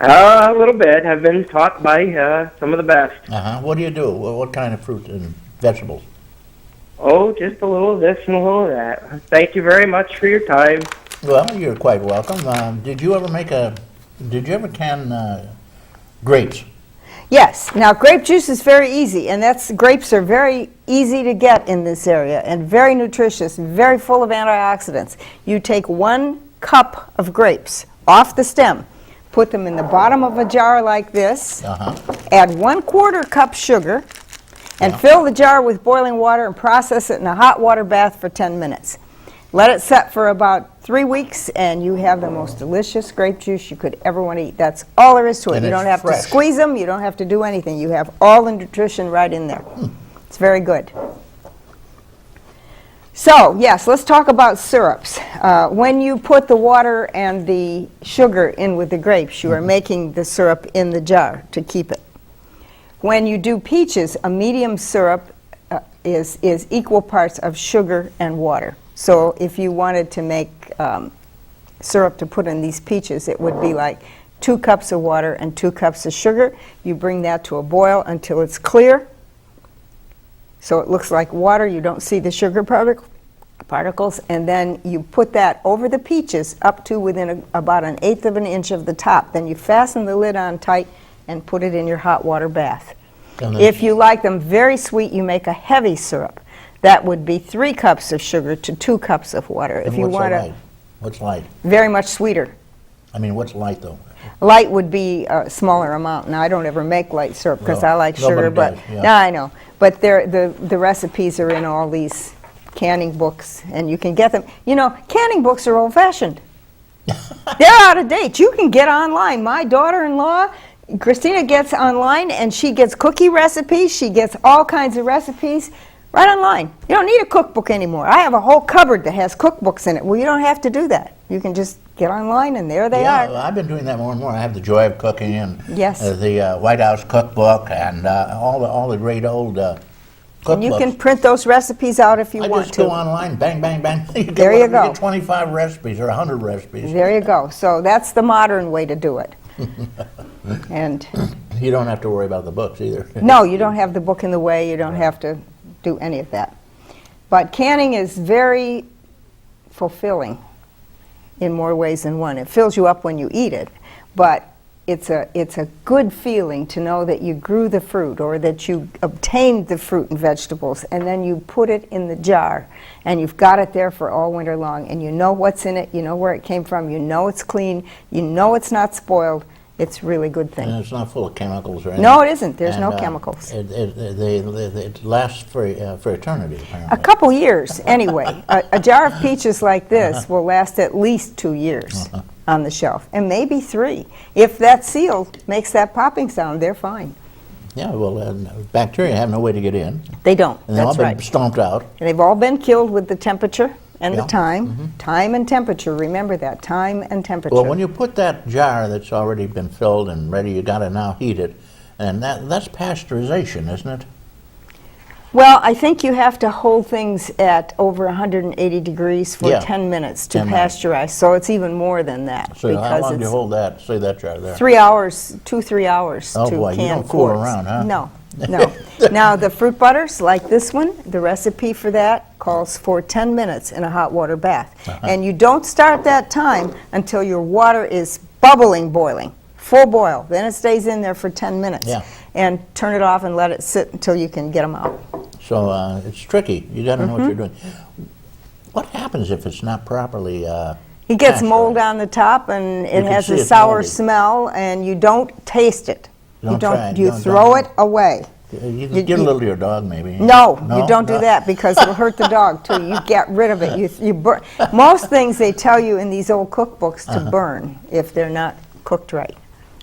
A little bit. I've been taught by some of the best. Uh-huh. What do you do? What kind of fruit and vegetables? Oh, just a little of this and a little of that. Thank you very much for your time. Well, you're quite welcome. Did you ever can grapes? Yes. Now, grape juice is very easy, and grapes are very easy to get in this area and very nutritious, very full of antioxidants. You take 1 cup of grapes off the stem, put them in the bottom of a jar like this, Uh-huh. add 1/4 cup sugar, and fill the jar with boiling water and process it in a hot water bath for 10 minutes. Let it set for about 3 weeks, and you have the most delicious grape juice you could ever want to eat. That's all there is to it. And You it's don't have fresh. to squeeze them. You don't have to do anything. You have all the nutrition right in there. It's very good. So, yes, let's talk about syrups. When you put the water and the sugar in with the grapes, you are making the syrup in the jar to keep it. When you do peaches, a medium syrup is equal parts of sugar and water. So if you wanted to make syrup to put in these peaches, it would be like 2 cups of water and 2 cups of sugar. You bring that to a boil until it's clear. So it looks like water. You don't see the sugar particles. And then you put that over the peaches up to within about 1/8 of an inch of the top. Then you fasten the lid on tight and put it in your hot water bath. If you like them very sweet, you make a heavy syrup. That would be 3 cups of sugar to 2 cups of water. And If you what's want light? What's light? very much sweeter. I mean, what's light though? Light would be a smaller amount. Now, I don't ever make light syrup because No, I like nobody sugar, but does, yeah. no, I know. But the recipes are in all these canning books, and you can get them. You know, canning books are old-fashioned. They're out of date. You can get online. My daughter-in-law, Christina, gets online, and she gets cookie recipes. She gets all kinds of recipes right online. You don't need a cookbook anymore. I have a whole cupboard that has cookbooks in it. Well, you don't have to do that. You can just get online, and there they Yeah, are. I've been doing that more and more. I have the Joy of Cooking and Yes. the White House Cookbook and all the great old cookbooks. And you can print those recipes out if you I want just to. go online, bang, bang, bang. There you go. You get 25 recipes or 100 recipes. There you go. So that's the modern way to do it. And You don't have to worry about the books either. no, you don't have the book in the way. You don't have to do any of that. But canning is very fulfilling in more ways than one. It fills you up when you eat it, but it's a good feeling to know that you grew the fruit or that you obtained the fruit and vegetables, and then you put it in the jar, and you've got it there for all winter long, and you know what's in it, you know where it came from, you know it's clean, you know it's not spoiled. It's a really good thing. And it's not full of chemicals or anything. No, it isn't. There's no And, chemicals. It lasts for eternity, apparently. A couple years, anyway. A jar of peaches like this will last at least 2 years on the shelf, and maybe 3. If that seal makes that popping sound, they're fine. Yeah, well, bacteria have no way to get in. They don't. And they've all That's been right. stomped out. And they've all been killed with the temperature and Yeah. the time. Time and temperature. Remember that. Time and temperature. Well, when you put that jar that's already been filled and ready, you got to now heat it, and that's pasteurization, isn't it? Well, I think you have to hold things at over 180 degrees for Yeah. 10 minutes to 10 minutes. pasteurize. So it's even more than that. So how because long do you it's hold that? Say that jar there. 3 hours, 2-3 hours Oh, to boy, you can don't fool quarts. around, huh? No, no. Now, the fruit butters, like this one, the recipe for that calls for 10 minutes in a hot water bath. And you don't start that time until your water is bubbling, boiling, full boil. Then it stays in there for 10 minutes. Yeah. And turn it off and let it sit until you can get them out. So it's tricky. You got to know what you're doing. What happens if it's not properly It gets mold pasteurized? on the top, and it can has see a it's sour moldy. smell, and you don't taste it. Don't try it. You Don't- throw don't- it away. You can give a little to your dog, maybe. No, you don't do No? that because it'll hurt the dog too. You get rid of it. You burn. Most things they tell you in these old cookbooks to burn if they're not cooked right.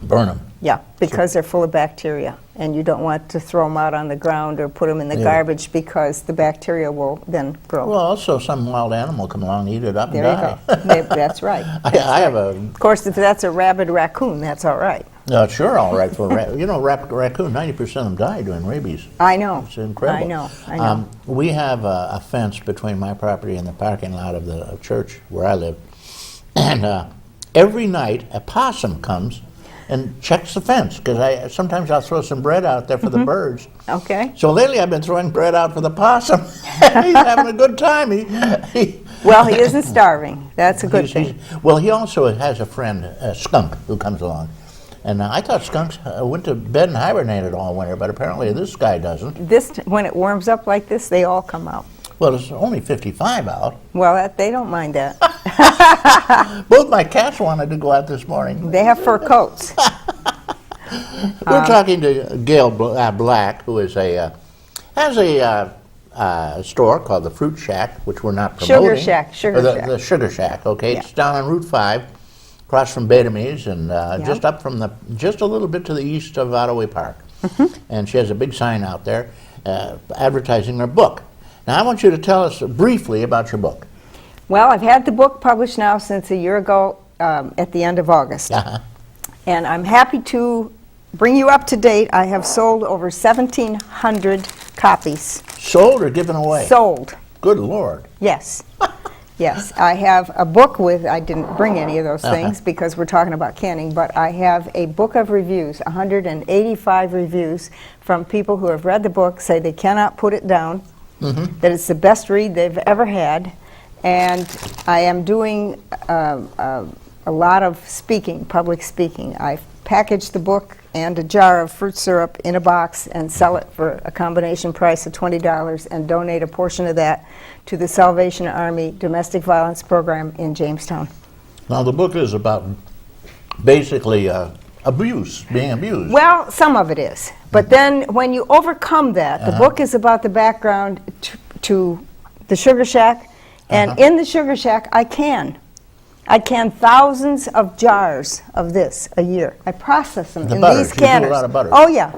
Burn them. Yeah, because they're full of bacteria, and you don't want to throw them out on the ground or put them in the Yeah. garbage because the bacteria will then grow. Well, also some wild animal come along and eat it up there and you die. go. That's right. I have a Of course, if that's a rabid raccoon, that's all right. sure all right for raccoon. 90% of them die doing rabies. I know. It's incredible. I know. We have a fence between my property and the parking lot of the church where I live, and every night a possum comes and checks the fence because sometimes I'll throw some bread out there for the birds. Okay. So lately I've been throwing bread out for the possum. He's having a good time. Well, he isn't starving. That's a good thing. Well, he also has a friend, a skunk, who comes along. And I thought skunks went to bed and hibernated all winter, but apparently this guy doesn't. When it warms up like this, they all come out. Well, it's only 55 out. Well, they don't mind that. Both my cats wanted to go out this morning. They have fur coats. We're talking to Gail Black, who is has a store called the Fruit Shack, which we're not promoting. Sugar Shack, Sugar Or the, Shack. The Sugar Shack, okay. Yeah. It's down on Route 5, across from Betamise, and just up from just a little bit to the east of Ottaway Park. And she has a big sign out there advertising her book. Now, I want you to tell us briefly about your book. Well, I've had the book published now since a year ago at the end of August. Uh-huh. And I'm happy to bring you up to date. I have sold over 1,700 copies. Sold or given away? Sold. Good Lord. Yes. Yes, I have a book I didn't bring any of those things because we're talking about canning, but I have a book of reviews, 185 reviews from people who have read the book, say they cannot put it down, that it's the best read they've ever had, and I am doing a lot of speaking, public speaking. I've packaged the book and a jar of fruit syrup in a box and sell it for a combination price of $20 and donate a portion of that to the Salvation Army Domestic Violence Program in Jamestown. Now, the book is about basically abuse, being abused. Well, some of it is. But then when you overcome that, the book is about the background to the Sugar Shack. And in the Sugar Shack, I can thousands of jars of this a year. I process them in butters. these You do a canners. lot of butters. Oh, yeah.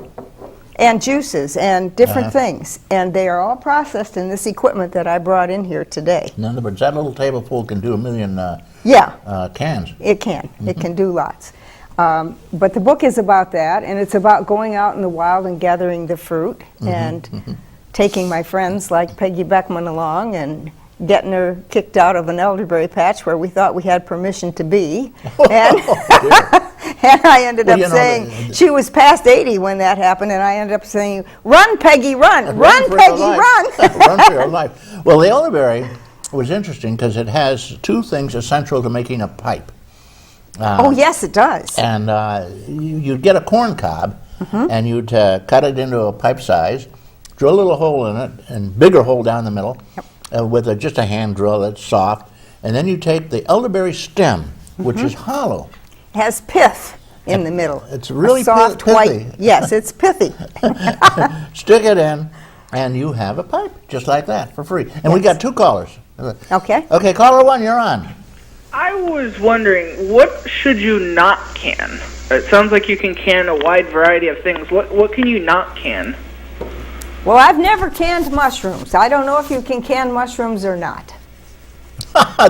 And juices and different things. And they are all processed in this equipment that I brought in here today. In other words, that little tableful can do a million Yeah. cans. It can. It can do lots. But the book is about that, and it's about going out in the wild and gathering the fruit and taking my friends like Peggy Beckman along and getting her kicked out of an elderberry patch where we thought we had permission to be. And, and I ended up saying, she was past 80 when that happened, and I ended up saying, run, Peggy, run! Run, for Peggy, your life. run! Run for your life. Well, the elderberry was interesting because it has two things essential to making a pipe. Oh, yes, it does. And you'd get a corn cob, and you'd cut it into a pipe size, drill a little hole in it, and bigger hole down the middle, with just a hand drill that's soft. And then you take the elderberry stem, which is hollow. Has pith in the middle. It's really a soft pithy. white. Yes, it's pithy. Stick it in, and you have a pipe just like that for free. And we got 2 callers. Okay. Okay, caller 1, you're on. I was wondering, what should you not can? It sounds like you can can a wide variety of things. What can you not can? Well, I've never canned mushrooms. I don't know if you can can mushrooms or not.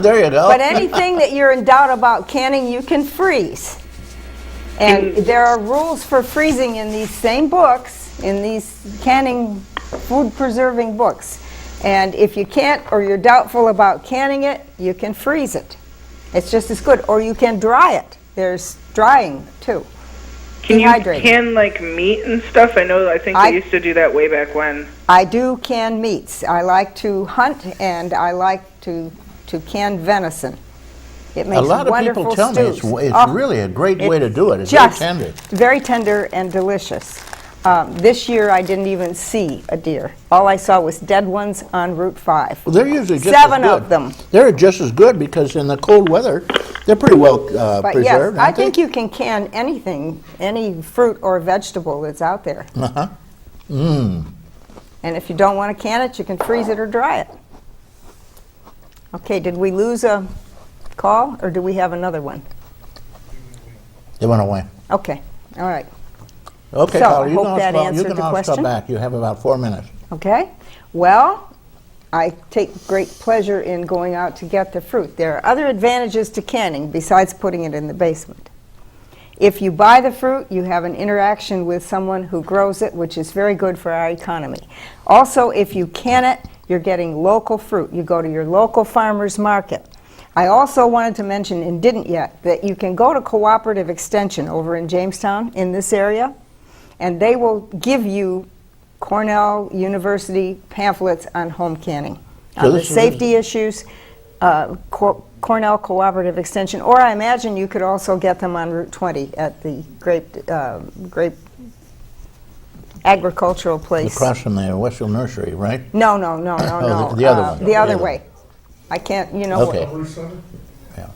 There you go. But anything that you're in doubt about canning, you can freeze. And there are rules for freezing in these same books, in these canning, food preserving books. And if you can't, or you're doubtful about canning it, you can freeze it. It's just as good. Or you can dry it. There's drying too. Can you Dehydrated. can like meat and stuff? I think they used to do that way back when. I do can meats. I like to hunt, and I like to can venison. It makes a lot of wonderful people tell stews. me it's really a great way to do it. It's very tender. Very tender and delicious. This year I didn't even see a deer. All I saw was dead ones on Route 5. Well, they're usually just Seven as good. of them. They're just as good because in the cold weather, they're pretty well But preserved. yes, I aren't they? think you can can anything, any fruit or vegetable that's out there. Uh-huh. Mm. And if you don't want to can it, you can freeze it or dry it. Okay, did we lose a call, or do we have another one? They went away. Okay, all right. Okay, So, caller, I you hope can that also, answered the come question. back. You have about 4 minutes. Okay, well, I take great pleasure in going out to get the fruit. There are other advantages to canning besides putting it in the basement. If you buy the fruit, you have an interaction with someone who grows it, which is very good for our economy. Also, if you can it, you're getting local fruit. You go to your local farmer's market. I also wanted to mention, and didn't yet, that you can go to Cooperative Extension over in Jamestown in this area, and they will give you Cornell University pamphlets on home canning, So on the this is- safety issues, Cornell Cooperative Extension, or I imagine you could also get them on Route 20 at the grape agricultural place. Across from the Westfield Nursery, right? No. the other one. The other way. I can't, Okay.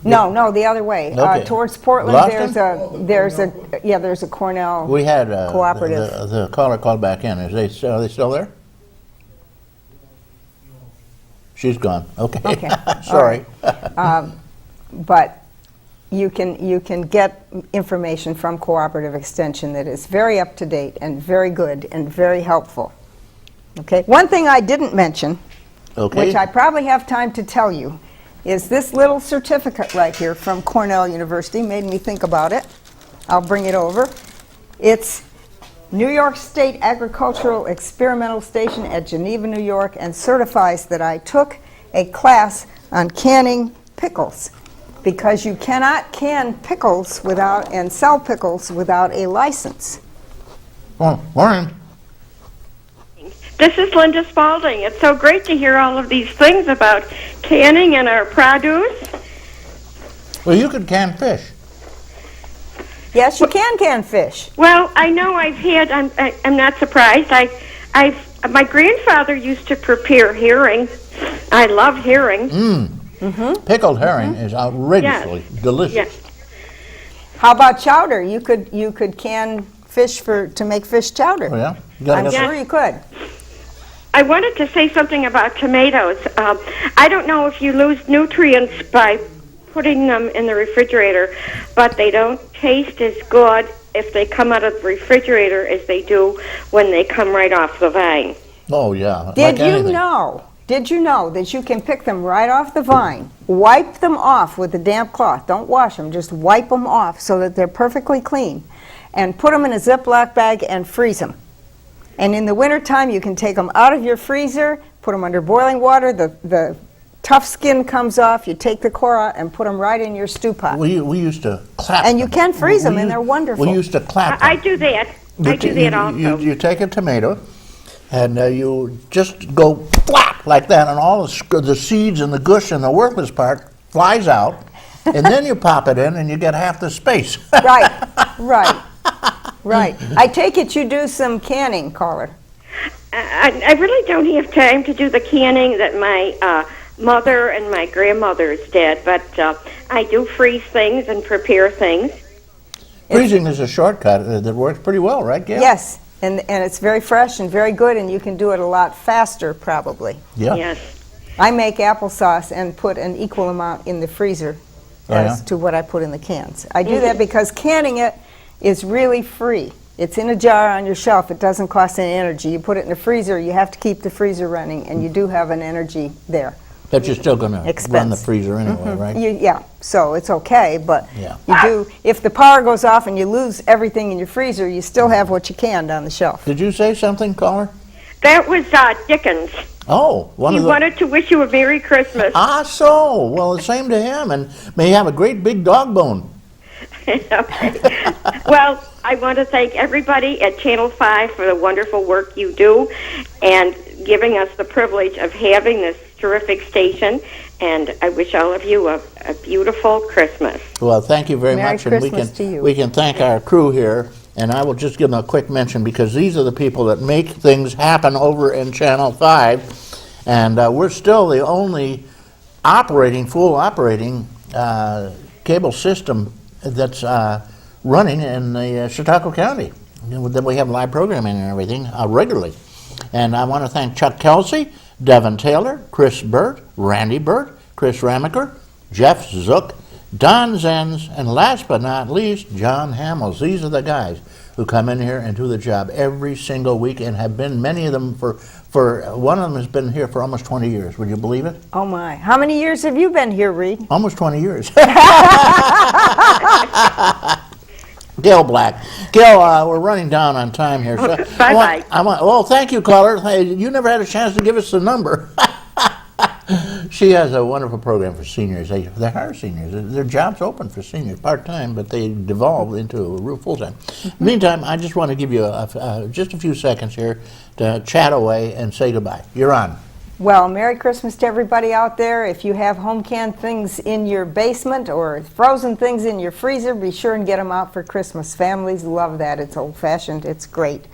No, the other way. Okay. Towards Portland, Boston? there's a Cornell. We had Cooperative. The caller called back in. Are they still there? She's gone. Okay. Okay. Sorry. But you can get information from Cooperative Extension that is very up to date and very good and very helpful. Okay. One thing I didn't mention, Okay. which I probably have time to tell you, is this little certificate right here from Cornell University. Made me think about it. I'll bring it over. It's New York State Agricultural Experimental Station at Geneva, New York, and certifies that I took a class on canning pickles, because you cannot can pickles without and sell pickles without a license. Morning. This is Linda Spalding. It's so great to hear all of these things about canning and our produce. Well, you could can fish. Yes, you can fish. Well, I know I've had. I'm not surprised. My grandfather used to prepare herring. I love herring. Pickled herring is outrageously delicious. Yes. How about chowder? You could can fish to make fish chowder. Oh, yeah? I'm sure you could. I wanted to say something about tomatoes. I don't know if you lose nutrients by putting them in the refrigerator, but they don't taste as good if they come out of the refrigerator as they do when they come right off the vine. Oh, yeah. Did you know that you can pick them right off the vine, wipe them off with a damp cloth, don't wash them, just wipe them off so that they're perfectly clean, and put them in a Ziploc bag and freeze them. And in the wintertime, you can take them out of your freezer, put them under boiling water, the tough skin comes off, you take the core out and put them right in your stew pot. We used to clap And you them. can freeze them, We and they're wonderful. We used to clap them. I do that. I do that also. You take a tomato, and you just go flap like that, and all the seeds and the gush and the worthless part flies out, and then you pop it in and you get half the space. Right. I take it you do some canning, caller. I really don't have time to do the canning that my mother and my grandmothers did, but I do freeze things and prepare things. Freezing is a shortcut that works pretty well, right, Gail? Yes, and it's very fresh and very good, and you can do it a lot faster, probably. Yeah. Yes. I make applesauce and put an equal amount in the freezer as to what I put in the cans. I do that because canning it is really free. It's in a jar on your shelf. It doesn't cost any energy. You put it in the freezer, you have to keep the freezer running, and you do have an energy there. But you're still going to run the freezer anyway, right? So it's okay, but Yeah. you do, if the power goes off and you lose everything in your freezer, you still have what you canned on the shelf. Did you say something, caller? That was Dickens. Oh, He wanted to wish you a Merry Christmas. So, well, the same to him, and may he have a great big dog bone. Well, I want to thank everybody at Channel 5 for the wonderful work you do and giving us the privilege of having this terrific station. And I wish all of you a beautiful Christmas. Well, thank you very Merry much. And Christmas to you. we can thank our crew here, and I will just give them a quick mention because these are the people that make things happen over in Channel 5. And we're still the only full operating cable system that's running in the Chautauqua County. That we have live programming and everything regularly. And I want to thank Chuck Kelsey, Devin Taylor, Chris Burt, Randy Burt, Chris Ramaker, Jeff Zook, Don Zenz, and last but not least, John Hamels. These are the guys who come in here and do the job every single week and have been, many of them, for one of them has been here for almost 20 years. Would you believe it? Oh my. How many years have you been here, Reed? Almost 20 years. Gail Black. Gail, we're running down on time here. So Bye-bye. Oh, thank you, caller. Hey, you never had a chance to give us the number. She has a wonderful program for seniors. They hire seniors. Their job's open for seniors, part-time, but they devolve into a real full-time. Meantime, I just want to give you just a few seconds here to chat away and say goodbye. You're on. Well, Merry Christmas to everybody out there. If you have home canned things in your basement or frozen things in your freezer, be sure and get them out for Christmas. Families love that. It's old-fashioned. It's great.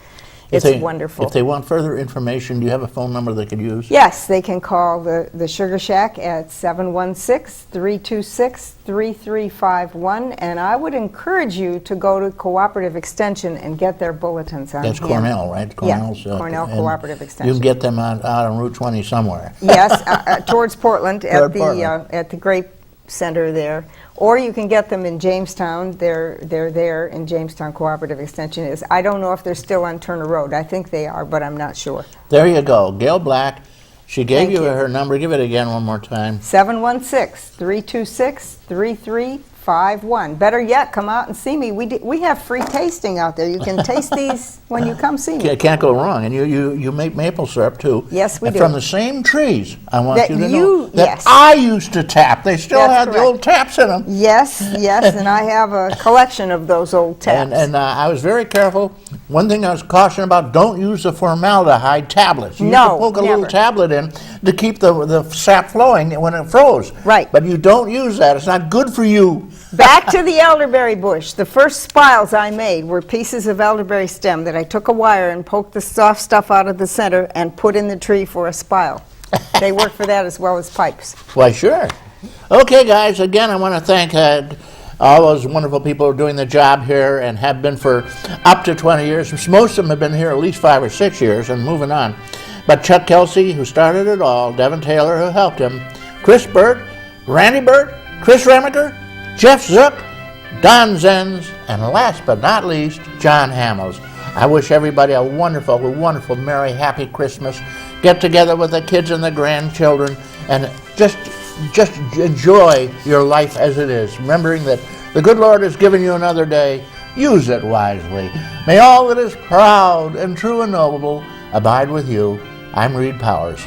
It's wonderful. If they want further information, do you have a phone number they could use? Yes, they can call the Sugar Shack at 716-326-3351, and I would encourage you to go to Cooperative Extension and get their bulletins on That's hand. Cornell, right? Cornell's, Cornell and Cooperative Extension. You can get them out on Route 20 somewhere. Yes, towards Portland Toward Portland. at the Grape Center there. Or you can get them in Jamestown. They're there in Jamestown. Cooperative Extension is. I don't know if they're still on Turner Road. I think they are, but I'm not sure. There you go. Gail Black. She gave Thank you. her number. Give it again one more time. 716-326-3351. Better yet, come out and see me. We have free tasting out there. You can taste these when you come see me. Can't go wrong. And you make maple syrup too. Yes, we and do. From the same trees. I want That you to you- know that yes. I used to tap. They still That's had the correct. old taps in them. Yes, and I have a collection of those old taps. And I was very careful. One thing I was cautioning about: don't use the formaldehyde tablets. You used to poke a little never. tablet in to keep the sap flowing when it froze. Right. But you don't use that. It's not good for you. Back to the elderberry bush. The first spiles I made were pieces of elderberry stem that I took a wire and poked the soft stuff out of the center and put in the tree for a spile. They work for that as well as pipes. Why, sure. Okay, guys, again, I want to thank all those wonderful people who are doing the job here and have been for up to 20 years. Most of them have been here at least 5 or 6 years and moving on. But Chuck Kelsey, who started it all, Devin Taylor, who helped him, Chris Burt, Randy Burt, Chris Ramaker, Jeff Zook, Don Zenz, and last but not least, John Hamels. I wish everybody a wonderful, wonderful, merry, happy Christmas. Get together with the kids and the grandchildren and just enjoy your life as it is, remembering that the good Lord has given you another day. Use it wisely. May all that is proud and true and noble abide with you. I'm Reed Powers.